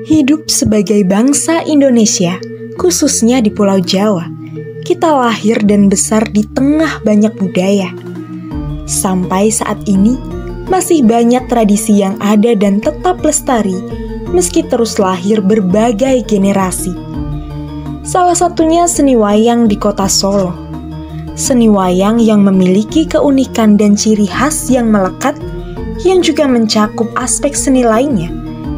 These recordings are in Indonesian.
Hidup sebagai bangsa Indonesia, khususnya di Pulau Jawa, kita lahir dan besar di tengah banyak budaya. Sampai saat ini, masih banyak tradisi yang ada dan tetap lestari, meski terus lahir berbagai generasi. Salah satunya seni wayang di kota Solo. Seni wayang yang memiliki keunikan dan ciri khas yang melekat, yang juga mencakup aspek seni lainnya,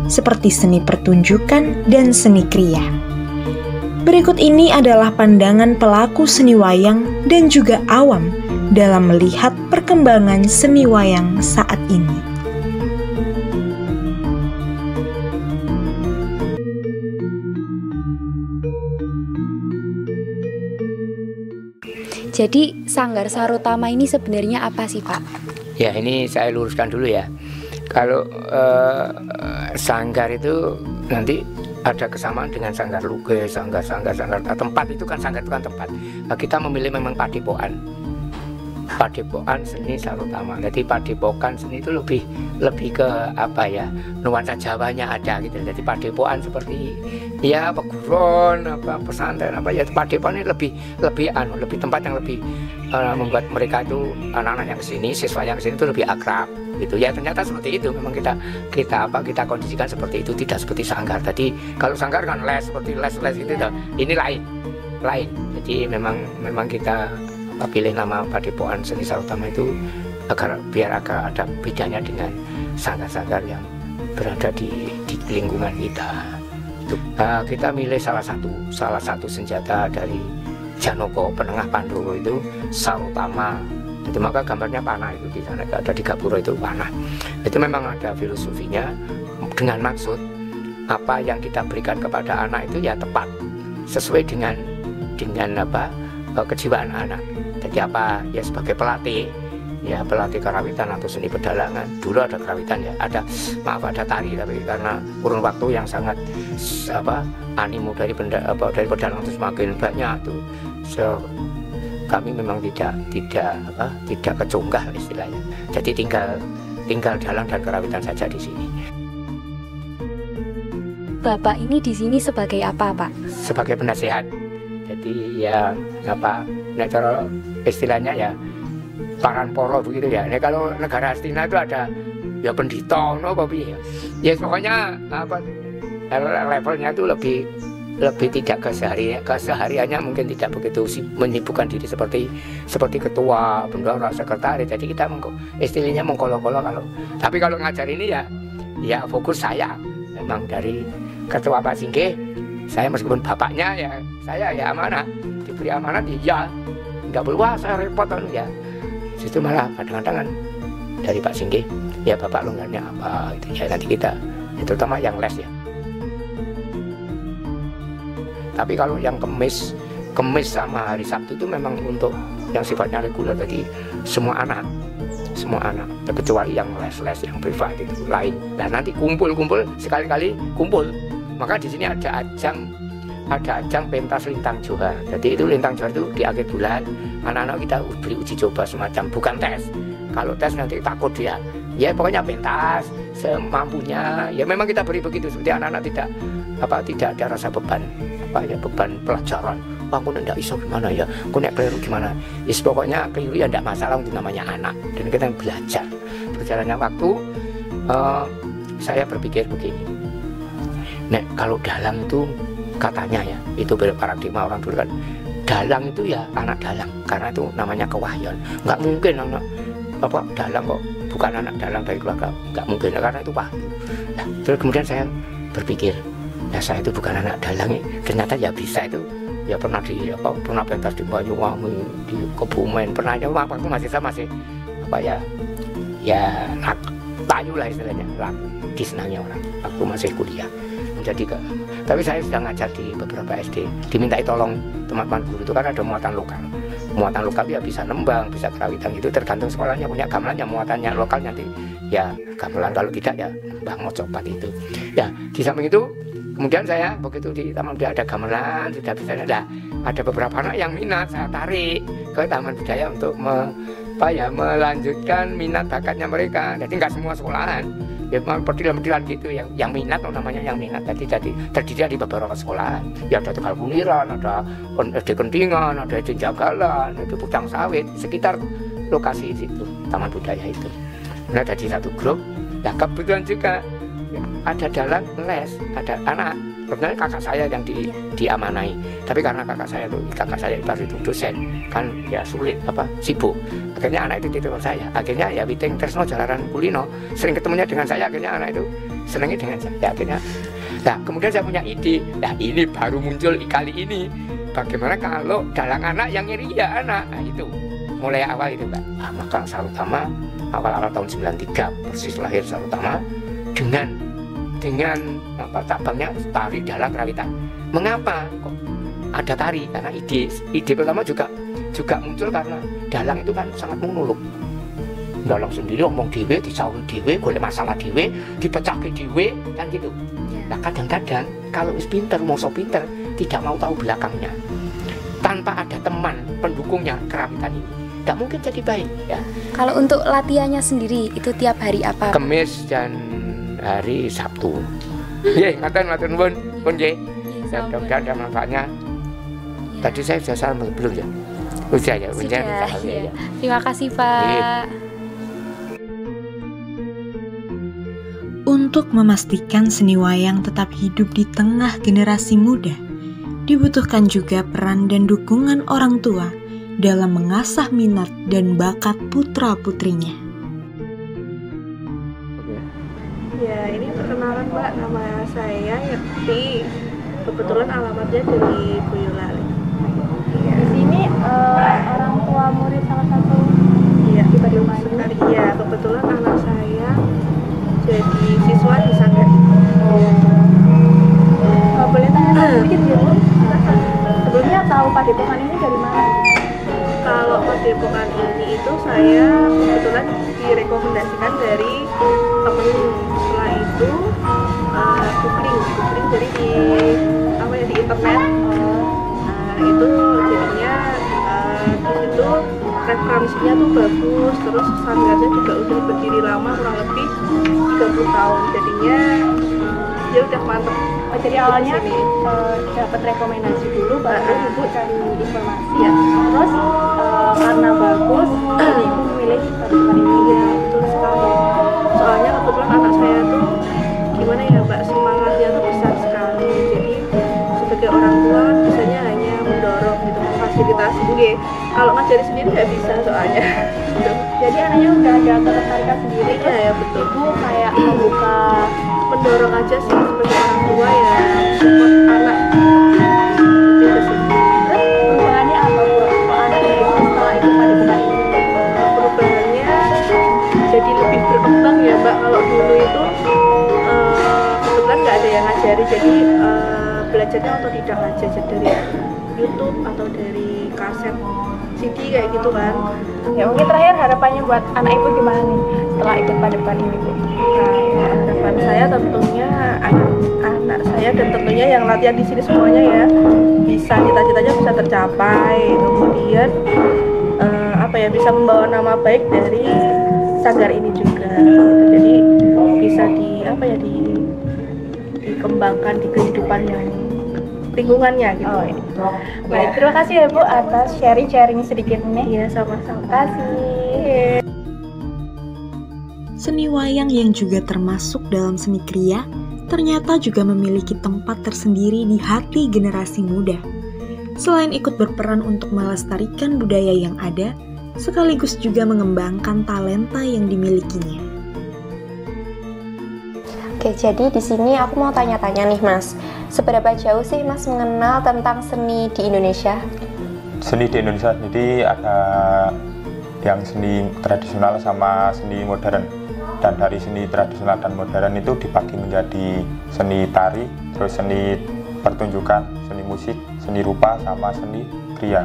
seperti seni pertunjukan dan seni kriya. Berikut ini adalah pandangan pelaku seni wayang dan juga awam dalam melihat perkembangan seni wayang saat ini. Jadi Sanggar Sarotama ini sebenarnya apa sih, Pak? Ya, ini saya luruskan dulu ya. Kalau sanggar itu nanti ada kesamaan dengan sanggar luge, sanggar tempat itu kan, sanggar itu kan tempat. Nah, kita memilih memang padepokan seni Sarotama. Jadi padepokan seni itu lebih ke apa ya, nuansa Jawanya ada gitu. Jadi padepokan seperti ya peguron, apa pesantren apa ya, padepokan ini lebih tempat yang lebih membuat mereka itu, anak-anak yang kesini, siswa yang kesini itu lebih akrab gitu ya. Ternyata seperti itu, memang kita kondisikan seperti itu, tidak seperti sanggar. Tadi kalau sanggar kan seperti les gitu, ini lain. Jadi memang kita pilih nama padepokan seni Sarotama itu biar agak ada bedanya dengan sanggar-sanggar yang berada di lingkungan kita. Kita milih salah satu senjata dari Janoko Penengah Pandhawa itu Sarotama. Jadi maka gambarnya panah itu di sana ada di gapura itu panah. Itu memang ada filosofinya dengan maksud apa yang kita berikan kepada anak itu ya tepat sesuai dengan apa kejiwaan anak. Jadi apa ya, sebagai pelatih karawitan atau seni pedalangan. Dulu ada karawitan ya, ada tari, tapi karena kurun waktu yang sangat animo dari pedalang itu semakin banyak tuh. Kami memang tidak kecunggah istilahnya. Jadi tinggal dalang dan karawitan saja di sini. Bapak ini di sini sebagai apa, Pak? Sebagai penasehat. Jadi ya nah cara istilahnya ya paranporo begitu ya. Nah, kalau negara Astina itu ada ya pendito, ya pokoknya levelnya itu lebih tidak kesehariannya mungkin tidak begitu menyibukkan diri seperti ketua, bendahara, sekretaris. Jadi kita istilahnya mengkolo-kolo tapi kalau ngajar ini ya fokus saya memang dari ketua Pak Singge. Saya meskipun bapaknya ya saya ya amanah, diberi amanat ya nggak perlu saya repot ya. Situ malah kadang-kadang dari Pak Singge, ya bapak longgarnya apa itu ya, nanti kita ya, terutama yang les ya. Tapi kalau yang kemis sama hari Sabtu itu memang untuk yang sifatnya reguler, jadi semua anak kecuali yang les yang privat itu lain. Dan nanti kumpul sekali-kali kumpul. Maka di sini ada ajang pentas lintang Joha. Jadi itu lintang Joha itu di akhir bulan anak-anak kita beri uji coba semacam, bukan tes. Kalau tes nanti takut dia. Ya pokoknya pentas semampunya. Ya memang kita beri begitu, seperti anak-anak tidak ada rasa beban pelajaran. Aku ndak iso gimana ya, aku nek keliru gimana. Yes, pokoknya keliru ya ndak masalah, itu namanya anak dan kita belajar. Berjalannya waktu saya berpikir begini. Nek kalau dalang itu katanya ya, itu paradigma orang dulu kan, dalang itu ya anak dalang, karena itu namanya kewahyan. Nggak mungkin anak dalang kok bukan anak dalang dari keluarga, nggak mungkin, karena itu wahyu. Nah, terus kemudian saya berpikir, ya saya itu bukan anak dalang, ternyata ya bisa itu. Ya pernah pentas di Banyuwangi, di Kebumen, pernah aja waktu masih tayu lah istilahnya, disenangi orang waktu masih kuliah. Tapi saya sudah ngajar di beberapa SD, dimintai tolong teman-teman guru itu karena ada muatan lokal ya, bisa nembang, bisa kerawitan, itu tergantung sekolahnya punya gamelannya, muatannya lokal nanti ya gamelan, kalau tidak ya nembang mocopat itu ya. Di samping itu kemudian saya begitu di taman budaya ada gamelan, sudah bisa ada beberapa anak yang minat, saya tarik ke taman budaya untuk apa ya melanjutkan minat bakatnya mereka. Jadi nggak semua sekolahan ya perdilan-perdilan gitu yang minat namanya yang minat. Jadi terdiri di beberapa sekolahan. Ya ada Tegal Kuliran, ada SD Kentingan, ada SD Jagalan, ada Pucang Sawit, sekitar lokasi situ Taman Budaya itu. Nah dari satu grup, ya kebetulan juga ada dalang les, ada anak. Sebenarnya kakak saya yang diamanai, tapi karena kakak saya itu dosen, kan ya sulit sibuk. Akhirnya anak itu titip saya. Akhirnya ya Witing Tresno Jalaran Kulino sering ketemunya dengan saya. Akhirnya anak itu senangnya dengan saya. Akhirnya, nah kemudian saya punya ide. Nah ini baru muncul kali ini. Bagaimana kalau dalang anak yang iri ya anak? Nah itu mulai awal itu Mbak. Nah, maka Sarutama awal-awal tahun 93 persis lahir Sarutama dengan cabangnya tari dalang kerawitan. Mengapa kok ada tari? Karena ide pertama juga muncul karena dalang itu kan sangat menuluk. Dalang sendiri ngomong dewe, disawi dewe, golek masalah dewe, dipecahke dewe, kan gitu. Nah kadang-kadang kalau wis pinter, moso pinter, tidak mau tahu belakangnya. Tanpa ada teman pendukungnya kerawitan ini, tidak mungkin jadi baik ya. Kalau untuk latihannya sendiri itu tiap hari apa? Kamis dan hari Sabtu. Nggih, ngaten matur nuwun, pun nggih. Mudah-mudahan ada manfaatnya. Tadi saya sudah salam belum ya? Sudah ya, ya. Terima kasih Pak. Untuk memastikan seni wayang tetap hidup di tengah generasi muda, dibutuhkan juga peran dan dukungan orang tua dalam mengasah minat dan bakat putra-putrinya. Ya, ini perkenalan Mbak, nama saya Yakti. Kebetulan alamatnya dari Boyolali. Ya. Di sini orang tua murid salah satu di rumah sekali. Iya, kebetulan anak saya jadi siswa di Sanggar. Boleh tanya sedikit ya Bu? Sebelumnya tahu Padepokan ini dari mana? Kalau Padepokan ini itu saya kebetulan direkomendasikan dari temen. Setelah itu googling jadi di internet. Itu jadinya di situ referensinya tuh bagus, terus sanggarnya juga udah berdiri lama, kurang lebih 30 tahun. Jadinya ya udah mantep. Oh, jadi awalnya dapat rekomendasi dulu, baru Ibu cari informasi ya. Terus karena bagus, jadi Ibu memilih Padepokan ini. Iya, betul sekali. Soalnya kebetulan anak saya tuh gimana ya Mbak, semangatnya tuh besar sekali. Jadi sebagai orang tua biasanya hanya mendorong gitu, memfasilitasi. Kalau ngajari sendiri nggak bisa soalnya. Jadi anaknya udah ada ketertarikan sendiri. Iya ya betul. Ibu kayak membuka, mendorong aja sih sebagai orang tua ya, support anak. Itu sih. terus perubahannya apa Bu? Anak Ibu setelah ikut Padepokan ini? Perubahannya jadi lebih berkembang ya Mbak. Kalau dulu itu kebetulan nggak ada yang ngajari, jadi belajarnya otodidak aja dari YouTube atau dari kaset CD kayak gitu kan. Ya mungkin terakhir harapannya buat anak Ibu gimana nih setelah ikut Padepokan ini Bu? Nah, harapan saya tentunya anak saya dan tentunya yang latihan di sini semuanya ya bisa, cita-citanya bisa tercapai. Kemudian bisa membawa nama baik dari Sanggar ini juga. Jadi bisa dikembangkan di kehidupan yang lingkungannya gitu. Baik, terima kasih ya Bu atas sharing sedikit ini. Iya, sama-sama. Terima kasih. Seni wayang yang juga termasuk dalam seni kriya ternyata juga memiliki tempat tersendiri di hati generasi muda. Selain ikut berperan untuk melestarikan budaya yang ada, sekaligus juga mengembangkan talenta yang dimilikinya. Oke, jadi di sini aku mau tanya-tanya nih Mas, seberapa jauh sih Mas mengenal tentang seni di Indonesia? Seni di Indonesia, jadi ada yang seni tradisional sama seni modern. Dan dari seni tradisional dan modern itu dibagi menjadi seni tari, terus seni pertunjukan, seni musik, seni rupa, sama seni kriya.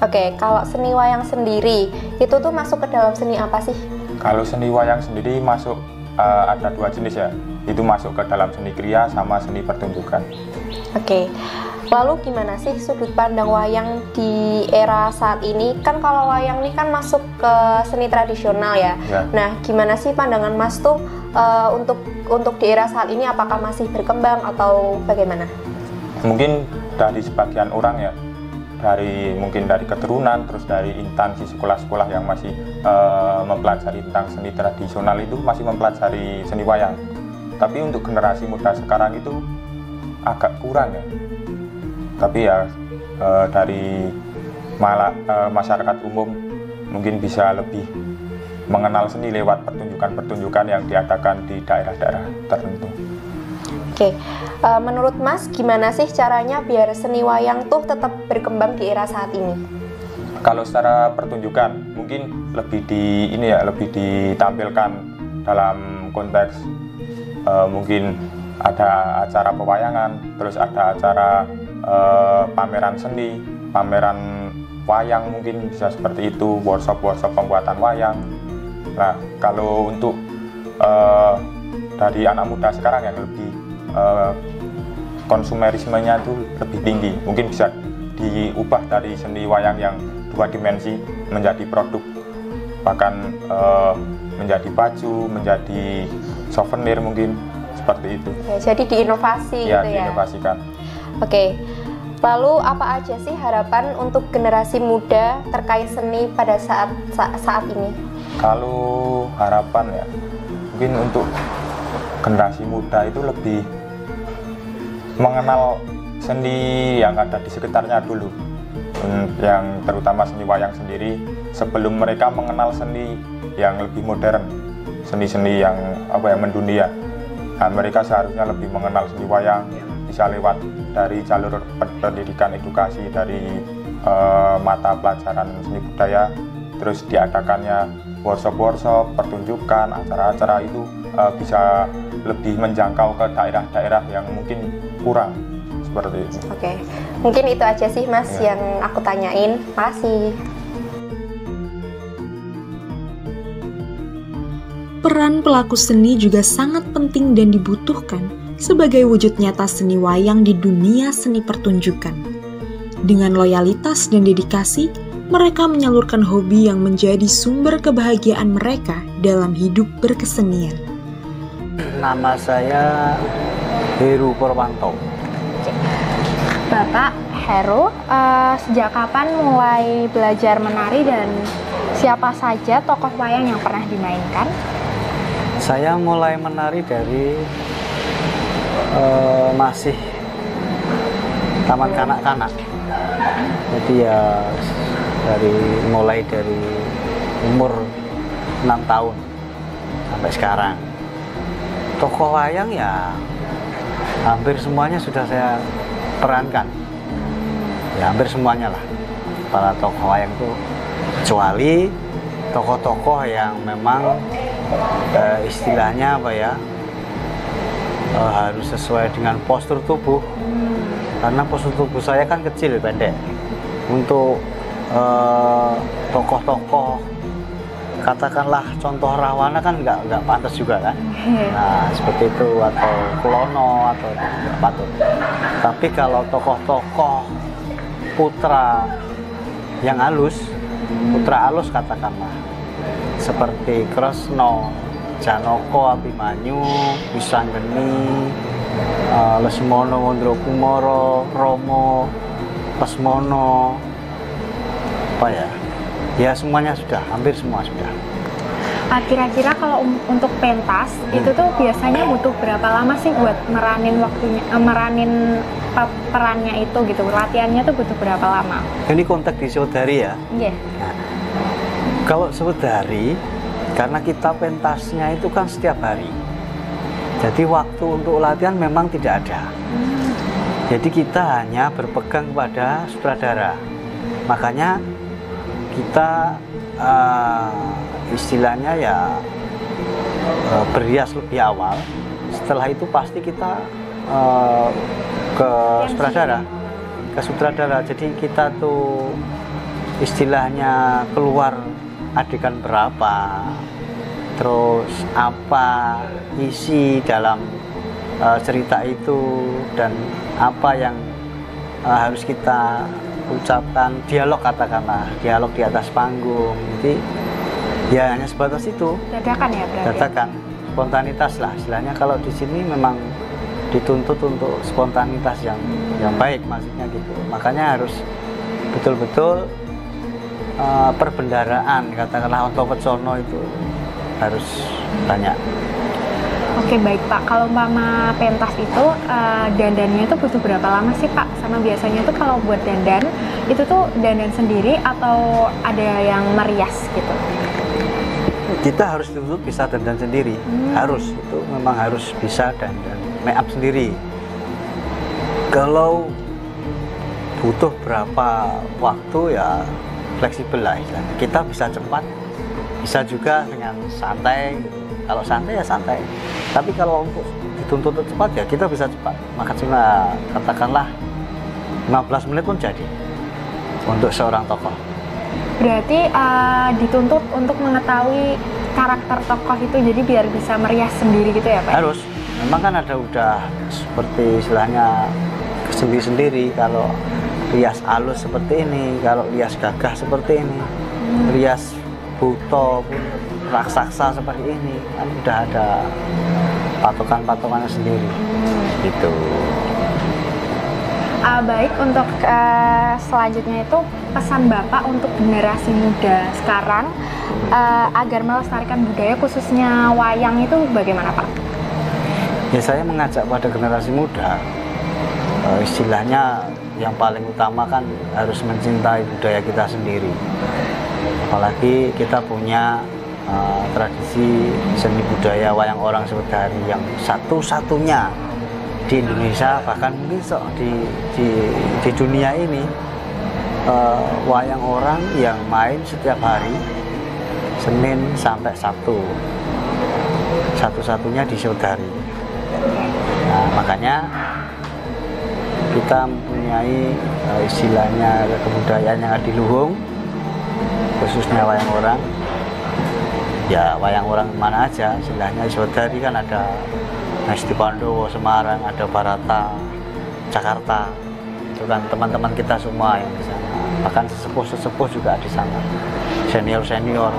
Oke, kalau seni wayang sendiri, itu tuh masuk ke dalam seni apa sih? Kalau seni wayang sendiri masuk ada 2 jenis ya, itu masuk ke dalam seni kriya sama seni pertunjukan. Oke, lalu gimana sih sudut pandang wayang di era saat ini? Kan kalau wayang ini kan masuk ke seni tradisional ya. Nah, gimana sih pandangan Mas tuh untuk di era saat ini, apakah masih berkembang atau bagaimana? Mungkin dari sebagian orang ya, mungkin dari keturunan, terus dari instansi sekolah-sekolah yang masih mempelajari tentang seni tradisional itu masih mempelajari seni wayang. Tapi untuk generasi muda sekarang itu agak kurang ya. Tapi ya dari masyarakat umum mungkin bisa lebih mengenal seni lewat pertunjukan-pertunjukan yang diadakan di daerah-daerah tertentu. Oke, menurut Mas gimana sih caranya biar seni wayang tuh tetap berkembang di era saat ini? Kalau secara pertunjukan mungkin lebih ditampilkan dalam konteks mungkin ada acara pewayangan, terus ada acara pameran seni, pameran wayang, mungkin bisa seperti itu, workshop pembuatan wayang. Nah, kalau untuk dari anak muda sekarang yang lebih konsumerismenya itu lebih tinggi, mungkin bisa diubah dari seni wayang yang 2 dimensi menjadi produk, bahkan menjadi baju, menjadi souvenir mungkin seperti itu. Ya, jadi diinovasi ya, gitu ya. Diinovasikan. Oke. Lalu apa aja sih harapan untuk generasi muda terkait seni pada saat ini? Kalau harapan ya, mungkin untuk generasi muda itu lebih mengenal seni yang ada di sekitarnya dulu, yang terutama seni wayang sendiri, sebelum mereka mengenal seni yang lebih modern, seni-seni yang mendunia. Nah, mereka seharusnya lebih mengenal seni wayang, bisa lewat dari jalur pendidikan edukasi, dari mata pelajaran seni budaya, terus diadakannya workshop, pertunjukan, acara-acara itu bisa lebih menjangkau ke daerah-daerah yang mungkin kurang, seperti itu. Oke, mungkin itu aja sih Mas yang aku tanyain. Makasih. Peran pelaku seni juga sangat penting dan dibutuhkan sebagai wujud nyata seni wayang di dunia seni pertunjukan. Dengan loyalitas dan dedikasi, mereka menyalurkan hobi yang menjadi sumber kebahagiaan mereka dalam hidup berkesenian. Nama saya Heru Purwanto. Bapak Heru, sejak kapan mulai belajar menari dan siapa saja tokoh wayang yang pernah dimainkan? Saya mulai menari dari masih taman kanak-kanak. Jadi ya mulai dari umur 6 tahun sampai sekarang. Tokoh wayang ya hampir semuanya sudah saya perankan. Ya hampir semuanya lah. Para tokoh wayang itu, kecuali tokoh-tokoh yang memang istilahnya harus sesuai dengan postur tubuh. Karena postur tubuh saya kan kecil, pendek. Untuk tokoh-tokoh katakanlah contoh Rahwana kan nggak pantas juga kan. Nah seperti itu, atau Kulono atau nggak patut. Tapi kalau tokoh-tokoh putra yang halus, putra halus katakanlah, seperti Kresno, Janoko, Abimanyu, Wisanggeni, Lesmono, Wondrokumoro, Romo, Lesmono, ya semuanya sudah, hampir semua sudah. Kira-kira kalau untuk pentas itu tuh biasanya butuh berapa lama sih buat meranin perannya itu gitu, latihannya tuh butuh berapa lama? Ini konteks di Saudari ya? Iya. Nah, kalau Saudari, karena kita pentasnya itu kan setiap hari, jadi waktu untuk latihan memang tidak ada. Jadi kita hanya berpegang kepada sutradara. Makanya kita istilahnya ya berhias lebih awal. Setelah itu pasti kita ke sutradara. Jadi kita tuh istilahnya keluar adegan berapa, terus apa isi dalam cerita itu, dan apa yang harus kita ucapkan, dialog, katakanlah dialog di atas panggung. Jadi ya hanya sebatas itu, dadakan ya berarti. Dadakan, spontanitas lah istilahnya. Kalau di sini memang dituntut untuk spontanitas yang baik, maksudnya gitu. Makanya harus betul-betul perbendaraan, katakanlah Onto Wecono itu harus banyak. Oke, baik Pak. Kalau umpama pentas itu dandannya itu butuh berapa lama sih Pak? Sama biasanya tuh kalau buat dandan itu tuh dandan sendiri atau ada yang merias gitu? Kita harus dituntut bisa dandan sendiri. Harus, itu memang harus bisa dandan make up sendiri. Kalau butuh berapa waktu ya fleksibel lah istilahnya. Kita bisa cepat, bisa juga dengan santai. Kalau santai ya santai. Tapi kalau untuk dituntut cepat ya kita bisa cepat. Maka cuma katakanlah 15 menit pun jadi untuk seorang tokoh. Berarti dituntut untuk mengetahui karakter tokoh itu, jadi biar bisa merias sendiri gitu ya Pak? Harus. Memang kan ada udah seperti istilahnya sendiri-sendiri. Kalau rias halus seperti ini, kalau rias gagah seperti ini, rias buto pun raksasa seperti ini, kan udah ada patokan-patokannya sendiri. Gitu. Baik, untuk selanjutnya itu pesan Bapak untuk generasi muda sekarang agar melestarikan budaya khususnya wayang itu bagaimana Pak? Ya, saya mengajak pada generasi muda, istilahnya yang paling utama kan harus mencintai budaya kita sendiri. Apalagi kita punya tradisi seni budaya wayang orang Sewedari yang satu-satunya di Indonesia, bahkan mungkin di dunia ini. Wayang orang yang main setiap hari Senin sampai Sabtu, satu-satunya di Sewedari. Nah, makanya kita mempunyai istilahnya kebudayaan yang adiluhung, khususnya wayang orang. Ya, wayang orang mana aja istilahnya. Sewedari kan ada Ngesti Pandowo Semarang, ada Barata Jakarta, itu kan teman-teman kita semua yang di sana. Bahkan sesepuh-sesepuh juga di sana, senior-senior.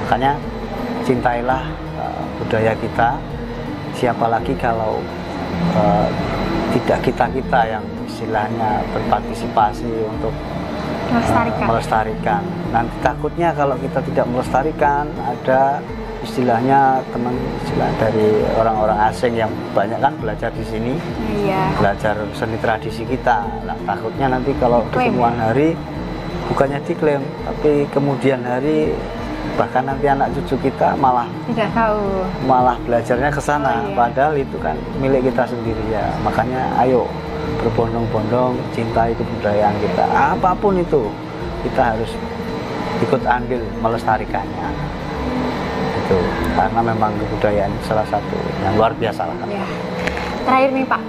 Makanya cintailah budaya kita. Siapa lagi kalau tidak kita yang istilahnya berpartisipasi untuk melestarikan. Nanti takutnya kalau kita tidak melestarikan, ada istilahnya istilah dari orang-orang asing yang banyak kan belajar di sini, belajar seni tradisi kita. Nah, takutnya nanti kalau di kemudian hari bukannya diklaim, tapi kemudian hari bahkan nanti anak cucu kita malah tidak tahu, malah belajarnya ke sana. Padahal itu kan milik kita sendiri ya. Makanya ayo berbondong-bondong cintai kebudayaan kita, apapun itu kita harus ikut andil melestarikannya. Itu karena memang kebudayaan salah satu yang luar biasa lah. Ya. Terakhir nih Pak,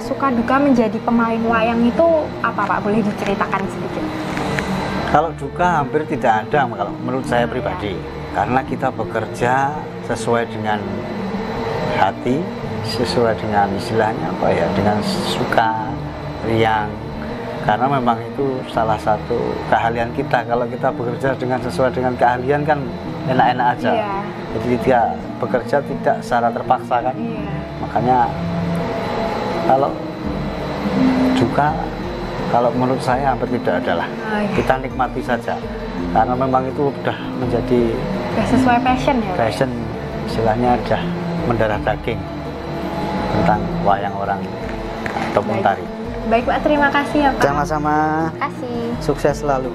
suka duka menjadi pemain wayang itu apa Pak? Boleh diceritakan sedikit? Kalau duka hampir tidak ada kalau menurut saya pribadi, karena kita bekerja sesuai dengan hati, sesuai dengan istilahnya apa ya, dengan suka riang. Karena memang itu salah satu keahlian kita. Kalau kita bekerja dengan sesuai dengan keahlian kan enak-enak aja. Jadi dia bekerja tidak secara terpaksa kan. Makanya kalau duka, kalau menurut saya hampir tidak ada lah. Kita nikmati saja. Karena memang itu sudah menjadi sesuai passion ya. Passion istilahnya sudah mendarah daging tentang wayang orang ataupun tari. Baik Pak, terima kasih ya Pak. Sama-sama. Terima kasih. Sukses selalu.